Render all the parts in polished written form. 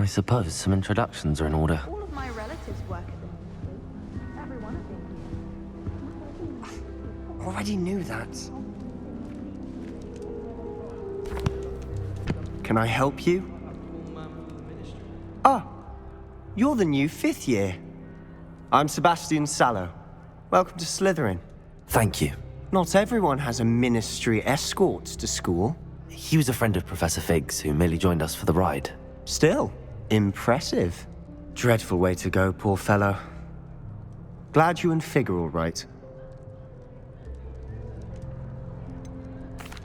I suppose some introductions are in order. All of my relatives work at the ministry. Every one of them. Already knew that. Can I help you? Ah, you're the new 5th year. I'm Sebastian Sallow. Welcome to Slytherin. Thank you. Not everyone has a ministry escort to school. He was a friend of Professor Fig's who merely joined us for the ride. Still, impressive. Dreadful way to go, poor fellow. Glad you and Fig are all right.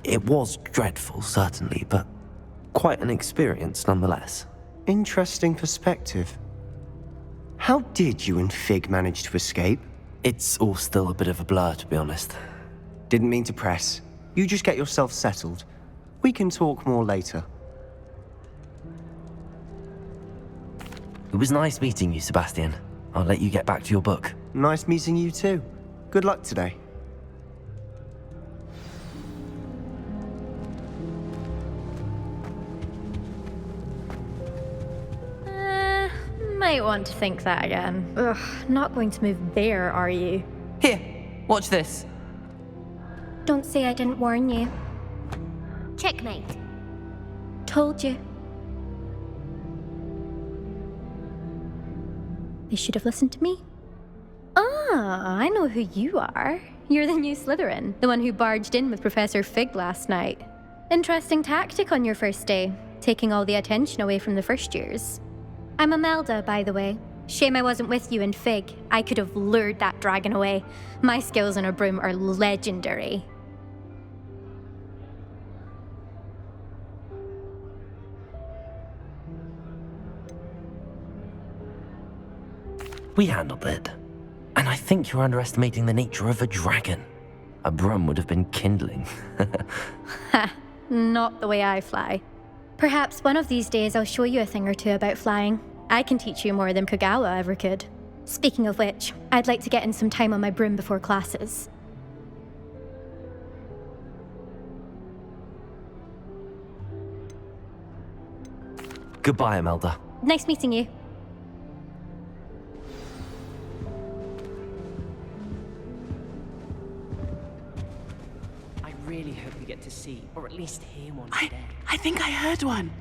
It was dreadful, certainly, but quite an experience nonetheless. Interesting perspective. How did you and Fig manage to escape? It's all still a bit of a blur, to be honest. Didn't mean to press. You just get yourself settled. We can talk more later. It was nice meeting you, Sebastian. I'll let you get back to your book. Nice meeting you too. Good luck today. Might want to think that again. Ugh, not going to move there, are you? Here, watch this. Don't say I didn't warn you. Checkmate. Told you. They should have listened to me. Ah, I know who you are. You're the new Slytherin, the one who barged in with Professor Fig last night. Interesting tactic on your first day, taking all the attention away from the first years. I'm Imelda, by the way. Shame I wasn't with you in Fig. I could have lured that dragon away. My skills on a broom are legendary. We handled it. And I think you're underestimating the nature of a dragon. A broom would have been kindling. Ha, not the way I fly. Perhaps one of these days I'll show you a thing or two about flying. I can teach you more than Kagawa ever could. Speaking of which, I'd like to get in some time on my broom before classes. Goodbye, Imelda. Nice meeting you. I really hope we get to see, or at least hear one today. I think I heard one.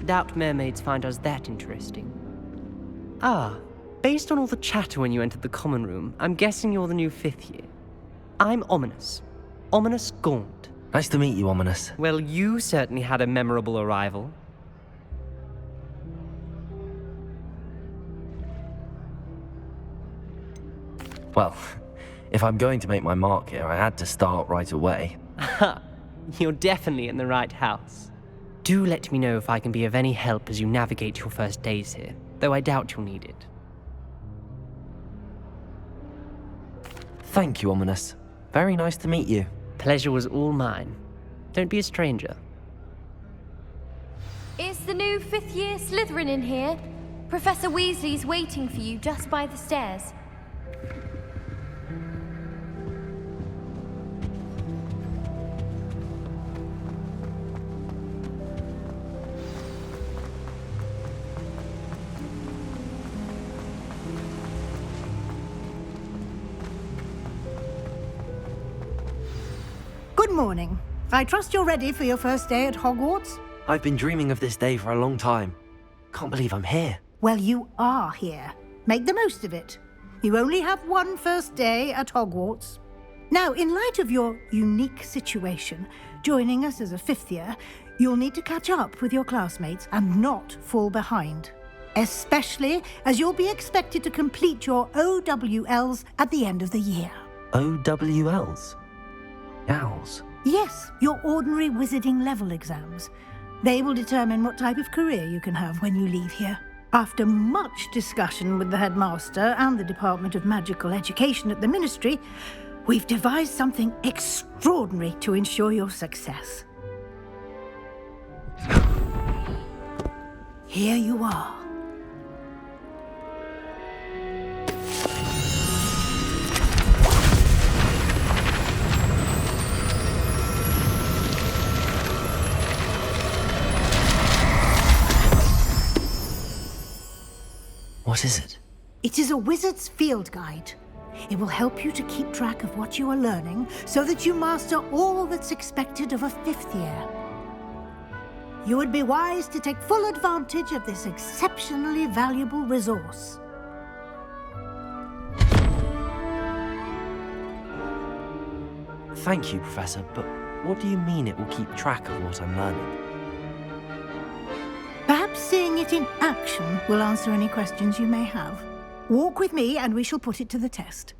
Doubt mermaids find us that interesting. Ah, based on all the chatter when you entered the common room, I'm guessing you're the new 5th year. I'm Ominous. Ominous Gaunt. Nice to meet you, Ominous. Well, you certainly had a memorable arrival. Well, if I'm going to make my mark here, I had to start right away. Ha! You're definitely in the right house. Do let me know if I can be of any help as you navigate your first days here, though I doubt you'll need it. Thank you, Ominous. Very nice to meet you. Pleasure was all mine. Don't be a stranger. Is the new 5th year Slytherin in here? Professor Weasley's waiting for you just by the stairs. Good morning. I trust you're ready for your first day at Hogwarts? I've been dreaming of this day for a long time. Can't believe I'm here. Well, you are here. Make the most of it. You only have one first day at Hogwarts. Now, in light of your unique situation, joining us as a 5th year, you'll need to catch up with your classmates and not fall behind. Especially as you'll be expected to complete your OWLs at the end of the year. OWLs? Owls? Yes, your ordinary wizarding level exams. They will determine what type of career you can have when you leave here. After much discussion with the headmaster and the Department of Magical Education at the Ministry, we've devised something extraordinary to ensure your success. Here you are. What is it? It is a wizard's field guide. It will help you to keep track of what you are learning so that you master all that's expected of a 5th year. You would be wise to take full advantage of this exceptionally valuable resource. Thank you, Professor, but what do you mean it will keep track of what I'm learning? Perhaps seeing it in action will answer any questions you may have. Walk with me and we shall put it to the test.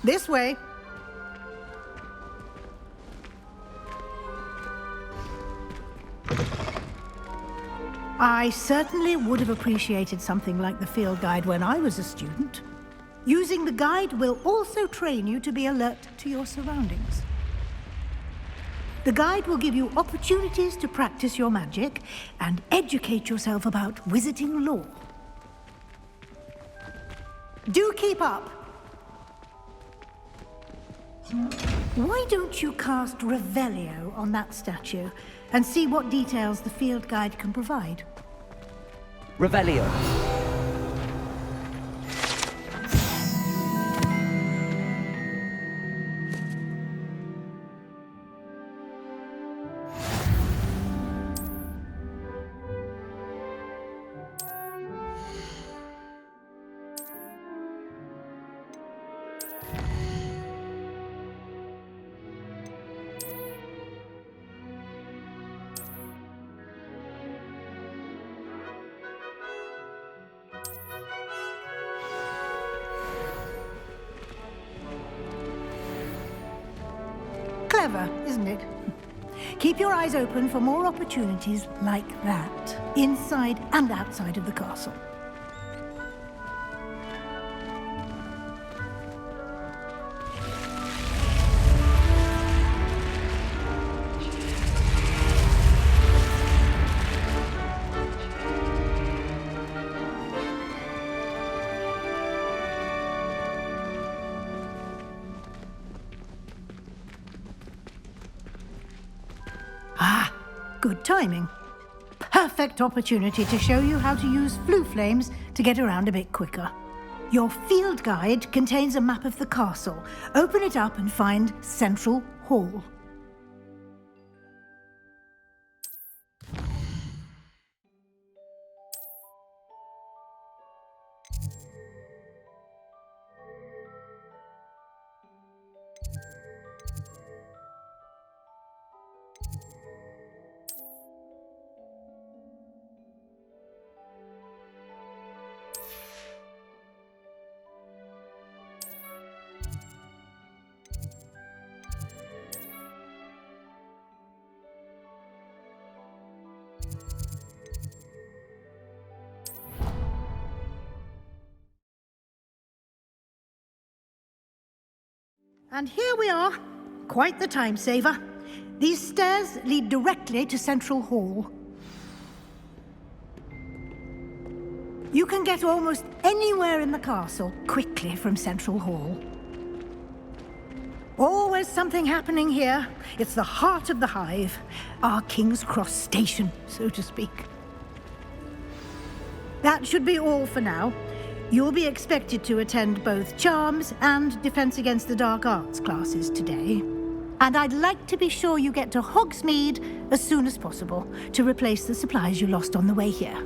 This way. I certainly would have appreciated something like the field guide when I was a student. Using the guide will also train you to be alert to your surroundings. The guide will give you opportunities to practice your magic and educate yourself about wizarding lore. Do keep up! Why don't you cast Revelio on that statue and see what details the field guide can provide? Revelio. Clever, isn't it? Keep your eyes open for more opportunities like that, inside and outside of the castle. Good timing. Perfect opportunity to show you how to use flue flames to get around a bit quicker. Your field guide contains a map of the castle. Open it up and find Central Hall. And here we are. Quite the time saver. These stairs lead directly to Central Hall. You can get almost anywhere in the castle quickly from Central Hall. Always something happening here. It's the heart of the hive. Our King's Cross station, so to speak. That should be all for now. You'll be expected to attend both Charms and Defense Against the Dark Arts classes today. And I'd like to be sure you get to Hogsmeade as soon as possible to replace the supplies you lost on the way here.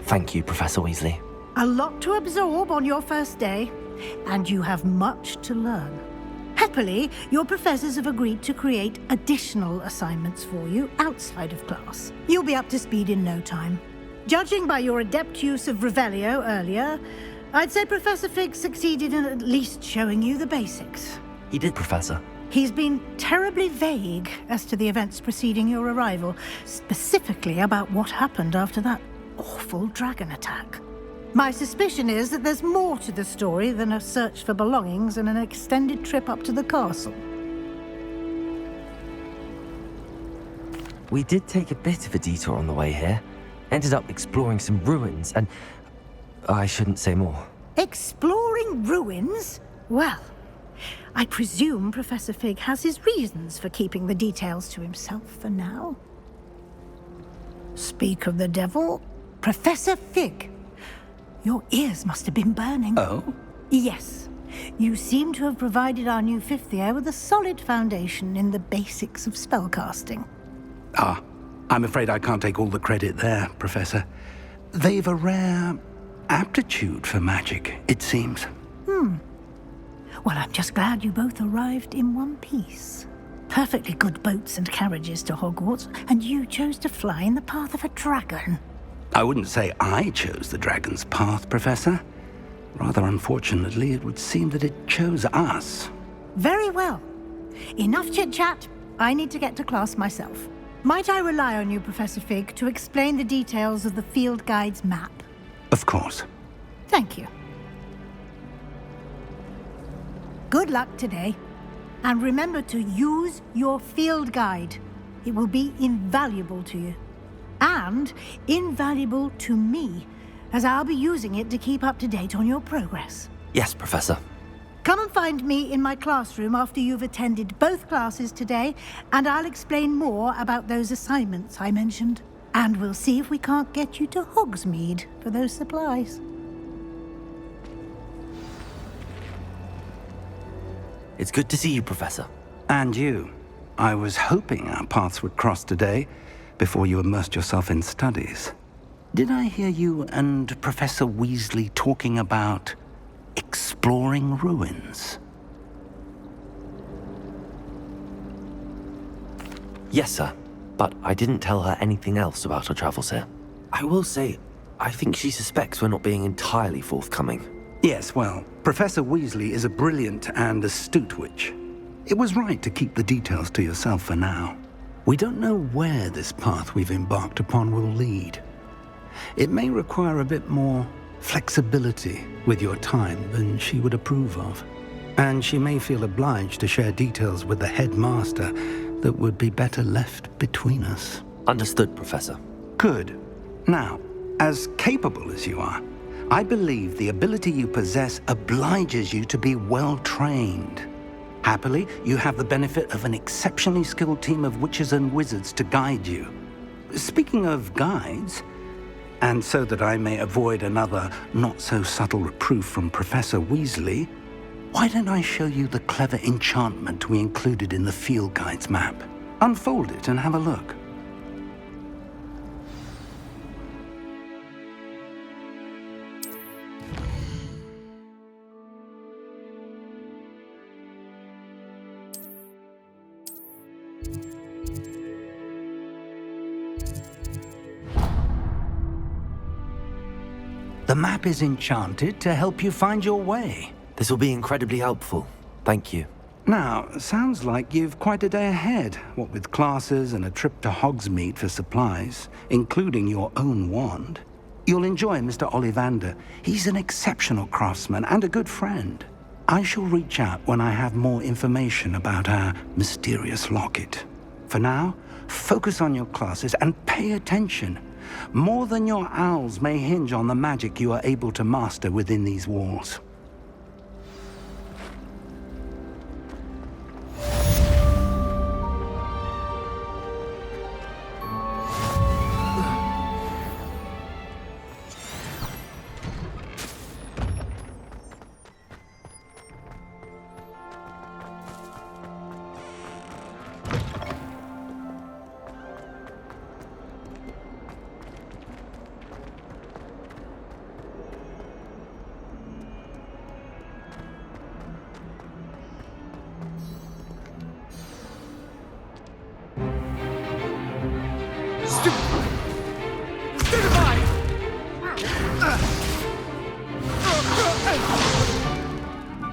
Thank you, Professor Weasley. A lot to absorb on your first day, and you have much to learn. Happily, your professors have agreed to create additional assignments for you outside of class. You'll be up to speed in no time. Judging by your adept use of Revelio earlier, I'd say Professor Fig succeeded in at least showing you the basics. He did, Professor. He's been terribly vague as to the events preceding your arrival, specifically about what happened after that awful dragon attack. My suspicion is that there's more to the story than a search for belongings and an extended trip up to the castle. We did take a bit of a detour on the way here. Ended up exploring some ruins and... I shouldn't say more. Exploring ruins? Well, I presume Professor Fig has his reasons for keeping the details to himself for now. Speak of the devil. Professor Fig. Your ears must have been burning. Oh? Yes. You seem to have provided our new fifth year with a solid foundation in the basics of spellcasting. Ah, I'm afraid I can't take all the credit there, Professor. They've a rare aptitude for magic, it seems. Well, I'm just glad you both arrived in one piece. Perfectly good boats and carriages to Hogwarts, and you chose to fly in the path of a dragon. I wouldn't say I chose the dragon's path, Professor. Rather unfortunately, it would seem that it chose us. Very well. Enough chit-chat. I need to get to class myself. Might I rely on you, Professor Fig, to explain the details of the field guide's map? Of course. Thank you. Good luck today. And remember to use your field guide. It will be invaluable to you. And invaluable to me, as I'll be using it to keep up to date on your progress. Yes, Professor. Come and find me in my classroom after you've attended both classes today, and I'll explain more about those assignments I mentioned. And we'll see if we can't get you to Hogsmeade for those supplies. It's good to see you, Professor. And you. I was hoping our paths would cross today, before you immersed yourself in studies. Did I hear you and Professor Weasley talking about exploring ruins? Yes, sir. But I didn't tell her anything else about our travels here. I will say, I think she suspects we're not being entirely forthcoming. Yes, well, Professor Weasley is a brilliant and astute witch. It was right to keep the details to yourself for now. We don't know where this path we've embarked upon will lead. It may require a bit more flexibility with your time than she would approve of. And she may feel obliged to share details with the headmaster that would be better left between us. Understood, Professor. Good. Now, as capable as you are, I believe the ability you possess obliges you to be well trained. Happily, you have the benefit of an exceptionally skilled team of witches and wizards to guide you. Speaking of guides, and so that I may avoid another not-so-subtle reproof from Professor Weasley, why don't I show you the clever enchantment we included in the field guide's map? Unfold it and have a look. The map is enchanted to help you find your way. This will be incredibly helpful. Thank you. Now, sounds like you've quite a day ahead, what with classes and a trip to Hogsmeade for supplies, including your own wand. You'll enjoy Mr. Ollivander. He's an exceptional craftsman and a good friend. I shall reach out when I have more information about our mysterious locket. For now, focus on your classes and pay attention. More than your owls may hinge on the magic you are able to master within these walls.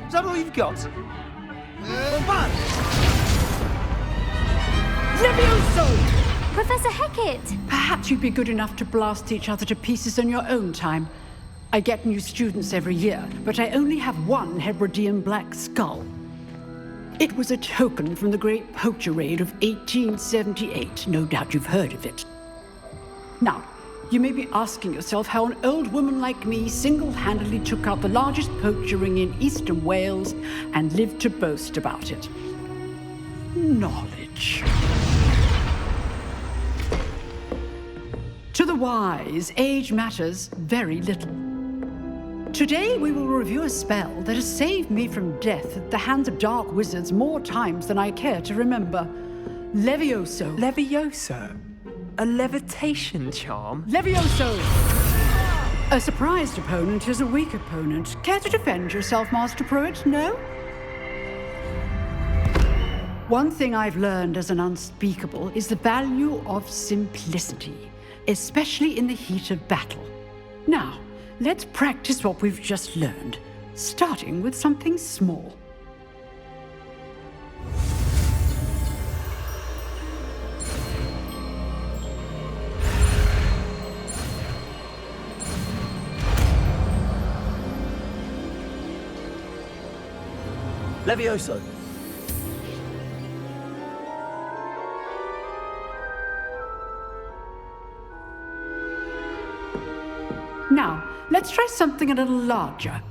Is that all you've got? Levioso! Professor Hecat! Perhaps you'd be good enough to blast each other to pieces in your own time. I get new students every year, but I only have one Hebridean black skull. It was a token from the Great Poacher Raid of 1878. No doubt you've heard of it. Now, you may be asking yourself how an old woman like me single-handedly took out the largest poacher ring in eastern Wales and lived to boast about it. Knowledge. wise, age matters very little. Today we will review a spell that has saved me from death at the hands of dark wizards more times than I care to remember. Levioso. Levioso? A levitation charm? Levioso! A surprised opponent is a weak opponent. Care to defend yourself, Master Pruitt? No? One thing I've learned as an unspeakable is the value of simplicity, especially in the heat of battle. Now, let's practice what we've just learned, starting with something small. Levioso. Now, let's try something a little larger.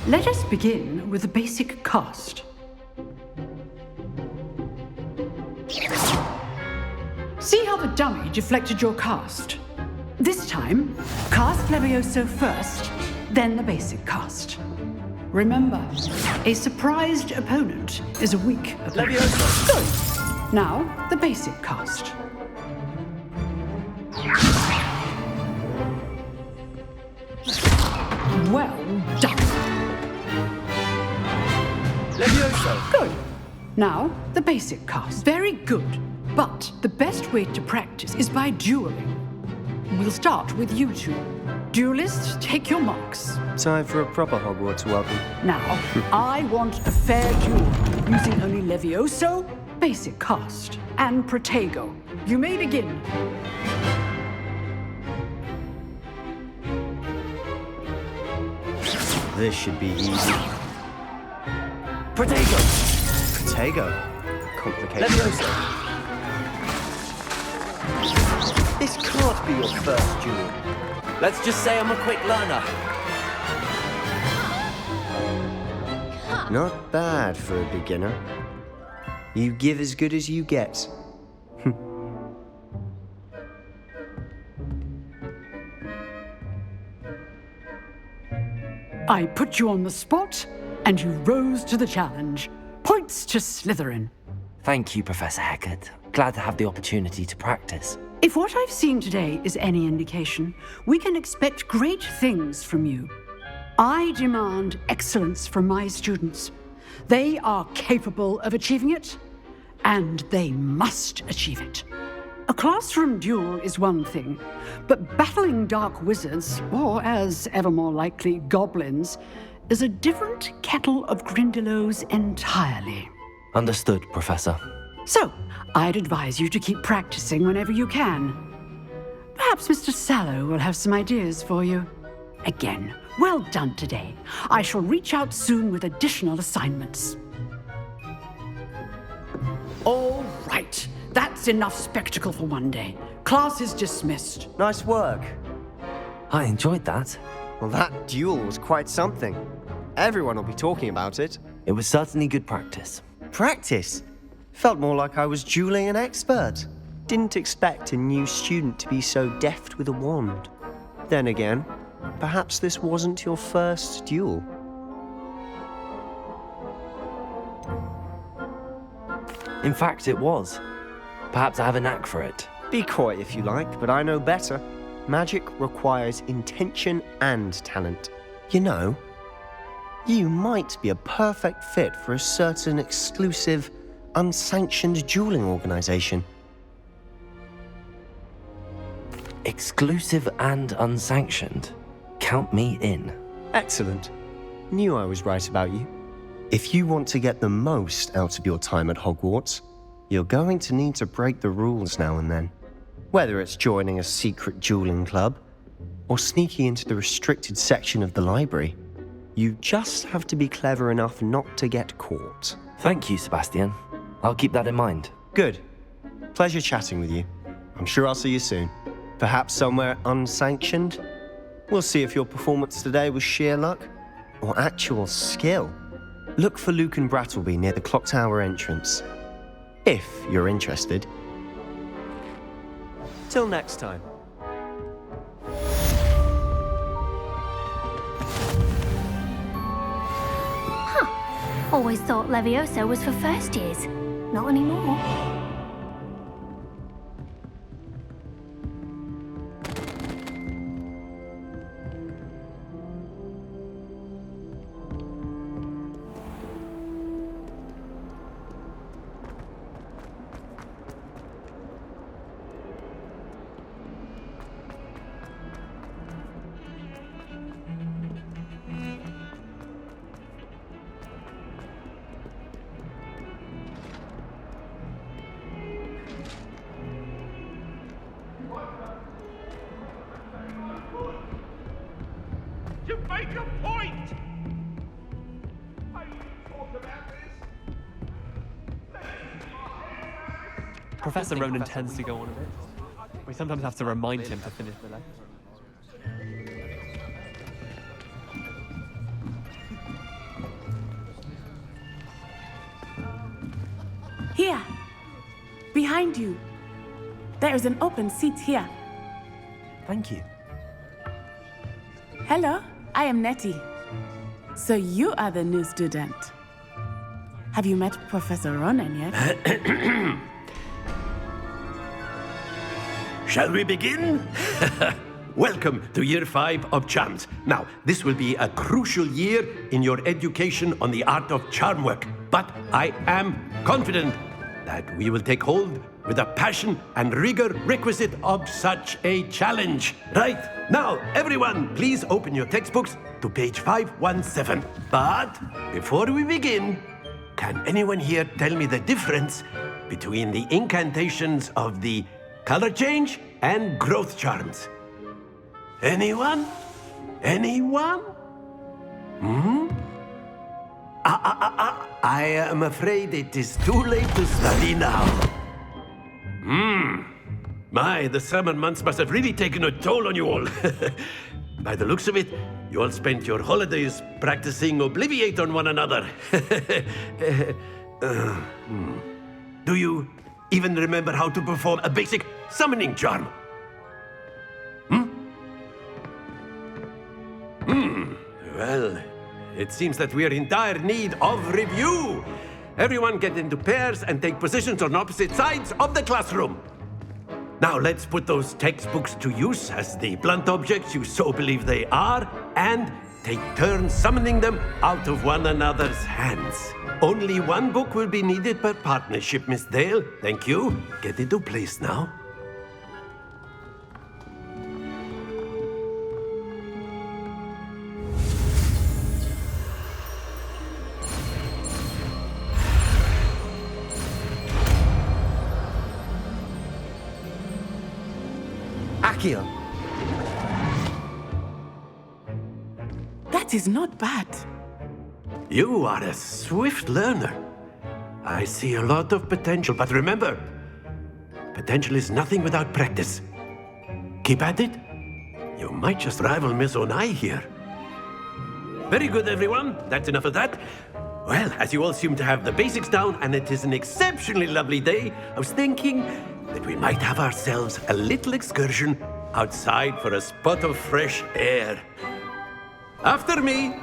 Let us begin with the basic cast. See how the dummy deflected your cast? This time, cast Levioso first, then the basic cast. Remember, a surprised opponent is a weak opponent. Levioso! Good! Now, the basic cast. Well done! Levioso! Good. Now, the basic cast. Very good. But the best way to practice is by dueling. We'll start with you two. Duelists, take your marks. Time for a proper Hogwarts welcome. Now, I want a fair duel, using only Levioso, basic cast, and Protego. You may begin. This should be easy. Protego! Protego. Complicated. Levioso! This can't be your first duel. Let's just say I'm a quick learner. Not bad for a beginner. You give as good as you get. I put you on the spot, and you rose to the challenge. Points to Slytherin. Thank you, Professor Hecat. Glad to have the opportunity to practice. If what I've seen today is any indication, we can expect great things from you. I demand excellence from my students. They are capable of achieving it, and they must achieve it. A classroom duel is one thing, but battling dark wizards, or as ever more likely, goblins, is a different kettle of Grindylows entirely. Understood, Professor. So, I'd advise you to keep practicing whenever you can. Perhaps Mr. Sallow will have some ideas for you. Again, well done today. I shall reach out soon with additional assignments. All right. That's enough spectacle for one day. Class is dismissed. Nice work. I enjoyed that. Well, that duel was quite something. Everyone will be talking about it. It was certainly good practice. Practice? Felt more like I was dueling an expert. Didn't expect a new student to be so deft with a wand. Then again, perhaps this wasn't your first duel. In fact, it was. Perhaps I have a knack for it. Be coy if you like, but I know better. Magic requires intention and talent. You know, you might be a perfect fit for a certain exclusive, unsanctioned dueling organization. Exclusive and unsanctioned. Count me in. Excellent. Knew I was right about you. If you want to get the most out of your time at Hogwarts, you're going to need to break the rules now and then. Whether it's joining a secret dueling club or sneaking into the restricted section of the library, you just have to be clever enough not to get caught. Thank you, Sebastian. I'll keep that in mind. Good. Pleasure chatting with you. I'm sure I'll see you soon. Perhaps somewhere unsanctioned? We'll see if your performance today was sheer luck or actual skill. Look for Luke and Brattleby near the clock tower entrance. If you're interested. Till next time. Always thought Levioso was for first years. Not anymore. You make a point! I talk about this. Professor Ronan tends to go on a bit. We sometimes have to remind him to finish the lecture. Here! Behind you! There is an open seat here. Thank you. Hello, I am Nettie. So you are the new student. Have you met Professor Ronan yet? Shall we begin? Welcome to Year 5 of Charms. Now, this will be a crucial year in your education on the art of charm work. But I am confident that we will take hold with the passion and rigor requisite of such a challenge. Right, now, everyone, please open your textbooks to page 517. But before we begin, can anyone here tell me the difference between the incantations of the color change and growth charms? Anyone? Anyone? I am afraid it is too late to study now. My, the summer months must have really taken a toll on you all. By the looks of it, you all spent your holidays practicing Obliviate on one another. Do you even remember how to perform a basic summoning charm? Well, it seems that we are in dire need of review. Everyone get into pairs and take positions on opposite sides of the classroom. Now let's put those textbooks to use as the blunt objects you so believe they are, and take turns summoning them out of one another's hands. Only one book will be needed per partnership, Miss Dale. Thank you. Get into place now. Accio. That is not bad. You are a swift learner. I see a lot of potential, but remember, potential is nothing without practice. Keep at it. You might just rival Miss Onai here. Very good, everyone. That's enough of that. Well, as you all seem to have the basics down, and it is an exceptionally lovely day, I was thinking that we might have ourselves a little excursion outside for a spot of fresh air. After me.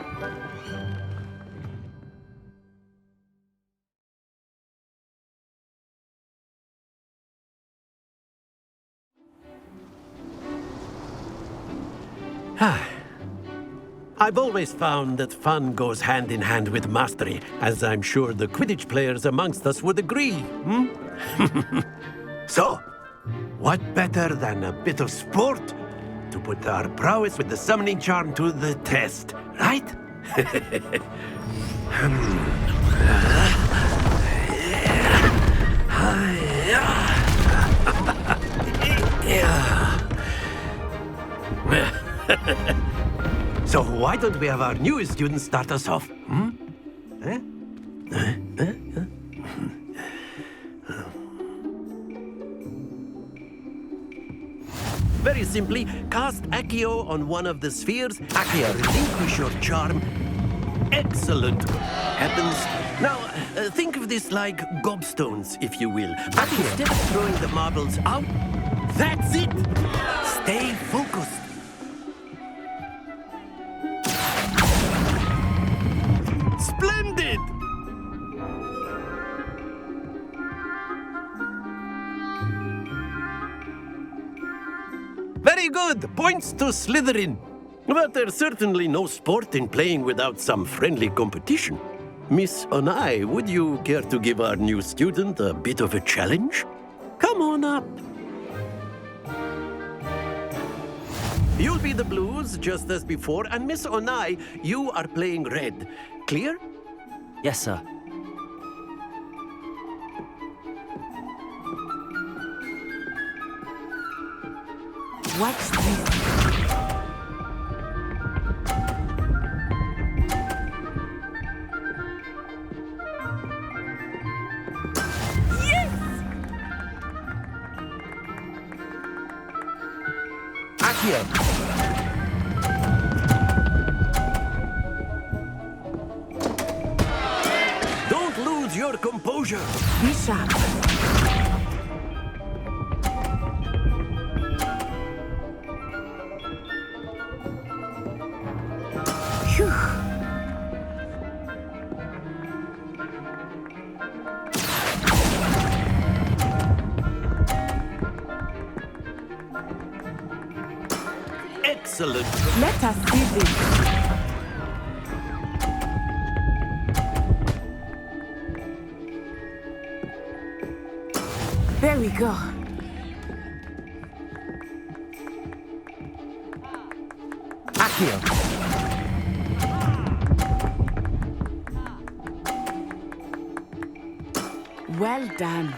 I've always found that fun goes hand in hand with mastery, as I'm sure the Quidditch players amongst us would agree. So, what better than a bit of sport to put our prowess with the summoning charm to the test, right? So why don't we have our newest student start us off? simply cast Accio on one of the spheres. Accio, relinquish your charm. Excellent. Happens. Now, think of this like gobstones, if you will. But instead of throwing the marbles out, that's it. Stay focused. Splendid! Very good. Points to Slytherin. But there's certainly no sport in playing without some friendly competition. Miss Onai, would you care to give our new student a bit of a challenge? Come on up. You'll be the blues, just as before, and Miss Onai, you are playing red. Clear? Yes, sir. Watch this. Accio! Don't lose your composure. Be sharp. Phew. Excellent. Let us see this. There we go. Accio! Well done.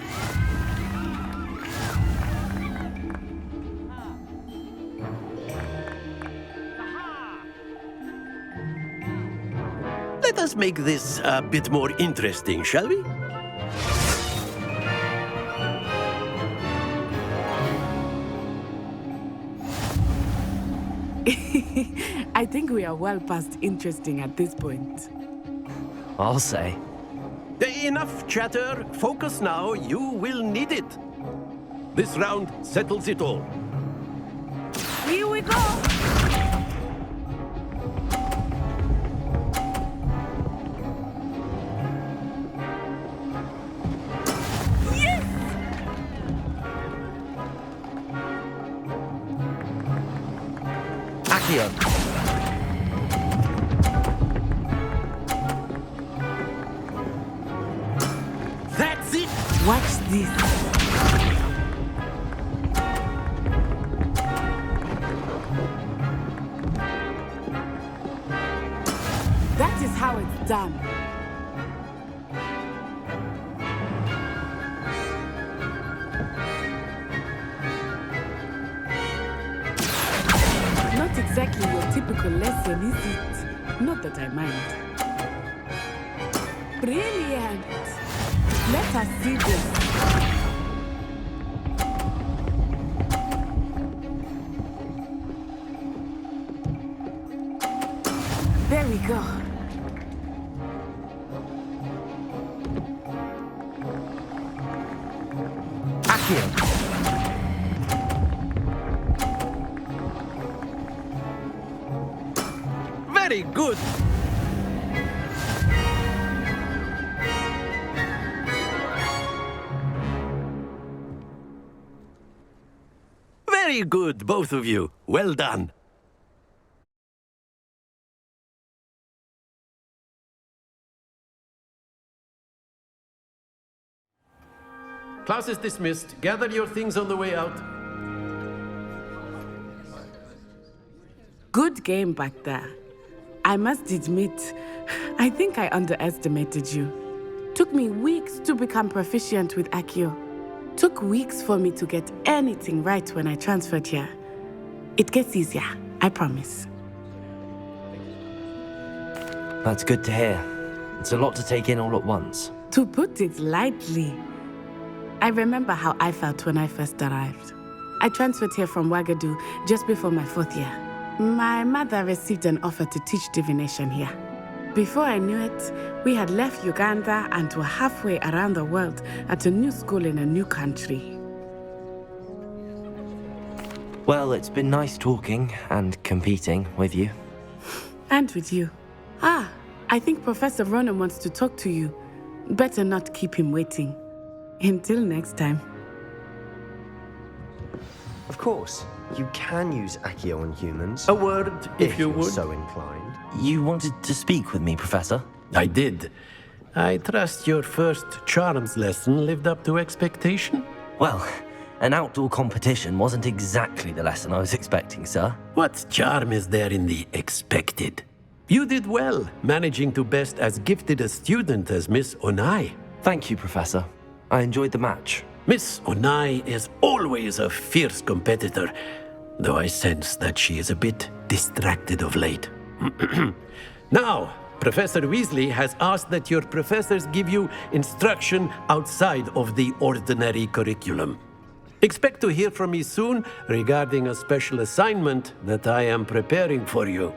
Let us make this a bit more interesting, shall we? I think we are well past interesting at this point. I'll say. Enough chatter. Focus now. You will need it. This round settles it all. Here we go. Accio! That's it. Watch this. That is how it's done. Not exactly your typical lesson, is it? Not that I mind. Brilliant! Let us see this. There we go. Accio! Very good. Very good, both of you. Well done. Class is dismissed. Gather your things on the way out. Good game back there. I must admit, I think I underestimated you. Took me weeks to become proficient with Accio. Took weeks for me to get anything right when I transferred here. It gets easier, I promise. That's good to hear. It's a lot to take in all at once. To put it lightly, I remember how I felt when I first arrived. I transferred here from Wagadu just before my 4th year. My mother received an offer to teach divination here. Before I knew it, we had left Uganda and were halfway around the world at a new school in a new country. Well, it's been nice talking and competing with you. And with you. I think Professor Ronan wants to talk to you. Better not keep him waiting. Until next time. Of course, you can use Accio on humans. A word, if you you're would. so inclined. You wanted to speak with me, Professor? I did. I trust your first charms lesson lived up to expectation? Well, an outdoor competition wasn't exactly the lesson I was expecting, sir. What charm is there in the expected? You did well, managing to best as gifted a student as Miss Onai. Thank you, Professor. I enjoyed the match. Miss Onai is always a fierce competitor, though I sense that she is a bit distracted of late. Now, Professor Weasley has asked that your professors give you instruction outside of the ordinary curriculum. Expect to hear from me soon regarding a special assignment that I am preparing for you.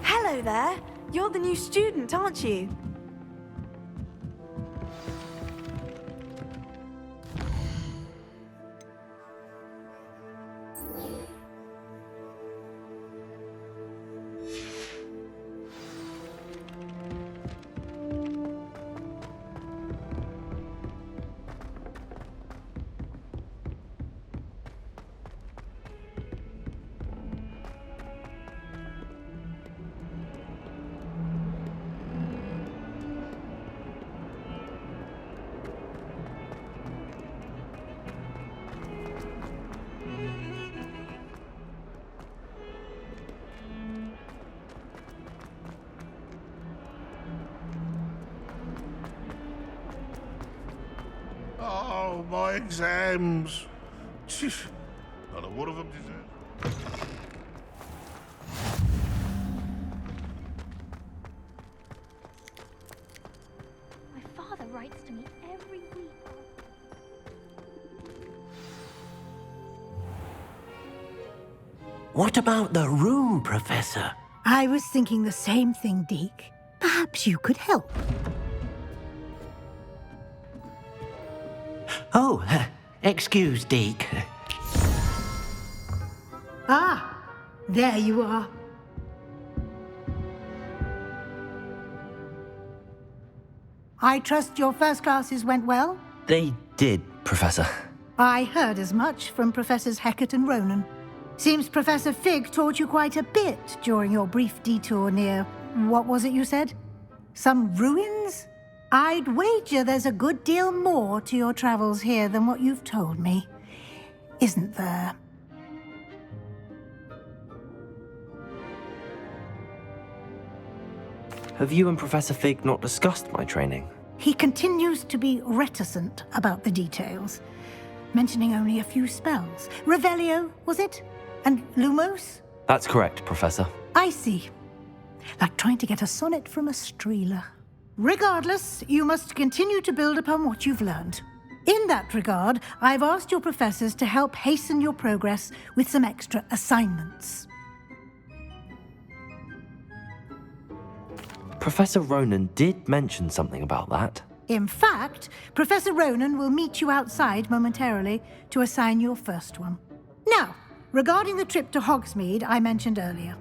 Hello there. You're the new student, aren't you? Oh, my exams. Not a one of them deserves. My father writes to me every week. What about the room, Professor? I was thinking the same thing, Deke. Perhaps you could help. Oh, excuse, Deke. Ah, there you are. I trust your first classes went well? They did, Professor. I heard as much from Professors Hecat and Ronan. Seems Professor Fig taught you quite a bit during your brief detour near, what was it you said? Some ruins? I'd wager there's a good deal more to your travels here than what you've told me. Isn't there? Have you and Professor Fig not discussed my training? He continues to be reticent about the details, mentioning only a few spells. Revelio, was it? And Lumos? That's correct, Professor. I see. Like trying to get a sonnet from a streeler. Regardless, you must continue to build upon what you've learned. In that regard, I've asked your professors to help hasten your progress with some extra assignments. Professor Ronan did mention something about that. In fact, Professor Ronan will meet you outside momentarily to assign your first one. Now, regarding the trip to Hogsmeade I mentioned earlier,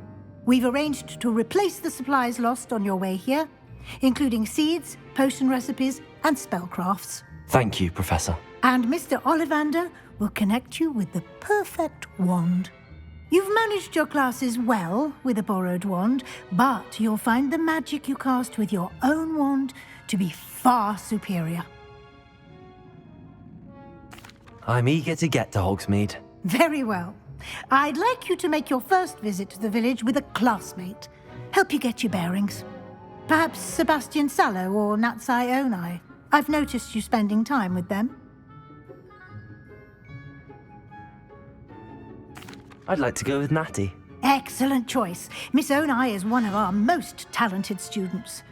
we've arranged to replace the supplies lost on your way here, including seeds, potion recipes, and spellcrafts. Thank you, Professor. And Mr. Ollivander will connect you with the perfect wand. You've managed your classes well with a borrowed wand, but you'll find the magic you cast with your own wand to be far superior. I'm eager to get to Hogsmeade. Very well. I'd like you to make your first visit to the village with a classmate. Help you get your bearings. Perhaps Sebastian Sallow or Natsai Onai. I've noticed you spending time with them. I'd like to go with Natty. Excellent choice. Miss Onai is one of our most talented students.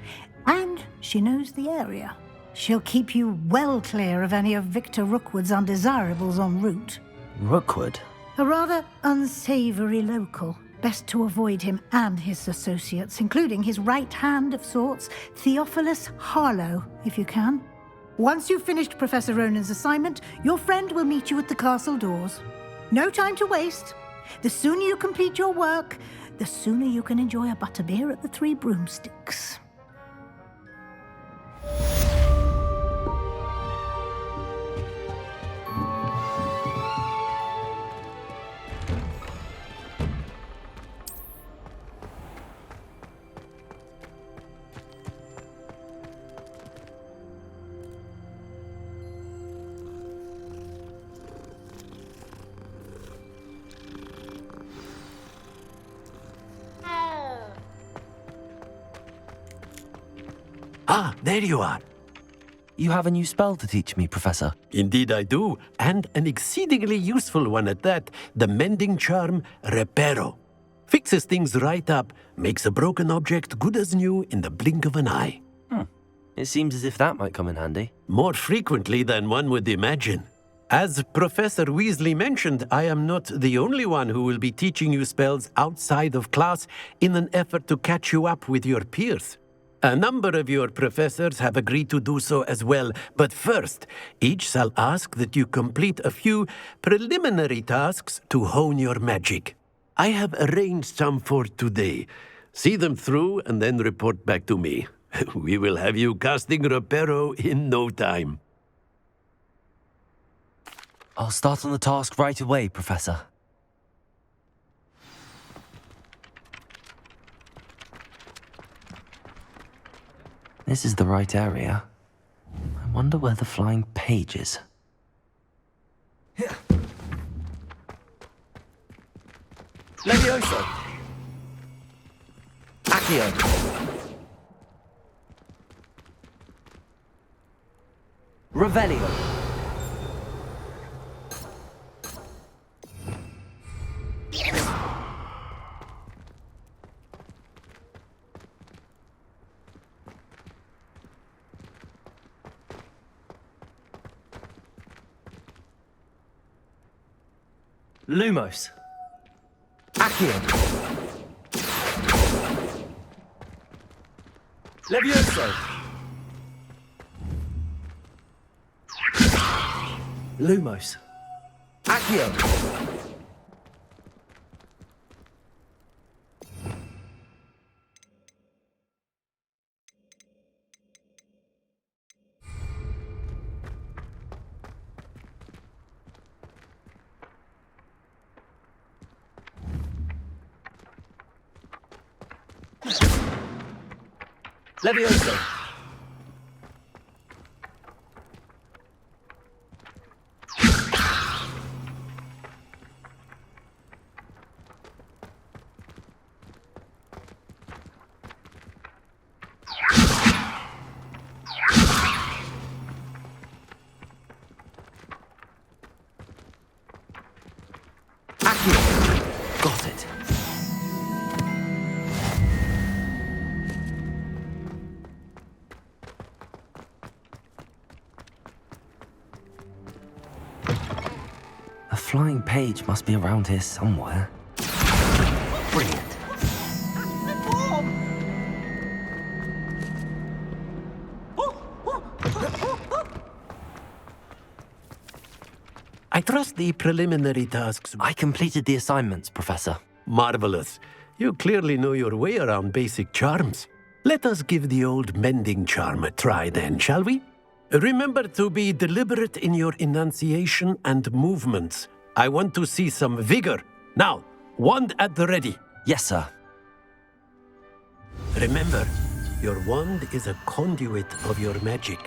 And she knows the area. She'll keep you well clear of any of Victor Rookwood's undesirables en route. Rookwood? A rather unsavory local. Best to avoid him and his associates, including his right hand of sorts, Theophilus Harlow, if you can. Once you've finished Professor Ronan's assignment, your friend will meet you at the castle doors. No time to waste. The sooner you complete your work, the sooner you can enjoy a butterbeer at the Three Broomsticks. Ah, there you are. You have a new spell to teach me, Professor. Indeed I do, and an exceedingly useful one at that. The mending charm, Reparo. Fixes things right up, makes a broken object good as new in the blink of an eye. It seems as if that might come in handy. More frequently than one would imagine. As Professor Weasley mentioned, I am not the only one who will be teaching you spells outside of class in an effort to catch you up with your peers. A number of your professors have agreed to do so as well, but first, each shall ask that you complete a few preliminary tasks to hone your magic. I have arranged some for today. See them through and then report back to me. We will have you casting Reparo in no time. I'll start on the task right away, Professor. This is the right area. I wonder where the flying page is. Levioso! Accio! Revelio! Lumos. Accio. Levioso. Lumos. Accio. Levioso. Accio. Got it. A flying page must be around here somewhere. Brilliant. I trust the preliminary tasks. I completed the assignments, Professor. Marvelous. You clearly know your way around basic charms. Let us give the old mending charm a try then, shall we? Remember to be deliberate in your enunciation and movements. I want to see some vigor. Now, wand at the ready. Yes, sir. Remember, your wand is a conduit of your magic.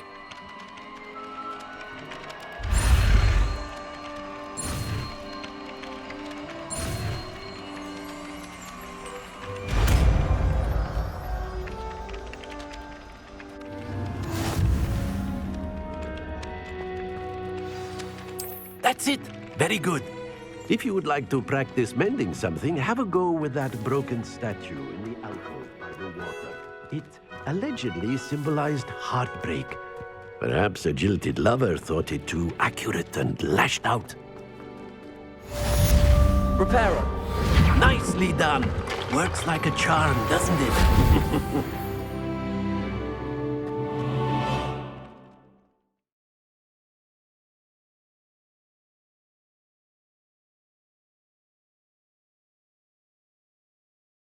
That's it. Very good. If you would like to practice mending something, have a go with that broken statue in the alcove by the water. It allegedly symbolized heartbreak. Perhaps a jilted lover thought it too accurate and lashed out. Reparo. Nicely done. Works like a charm, doesn't it?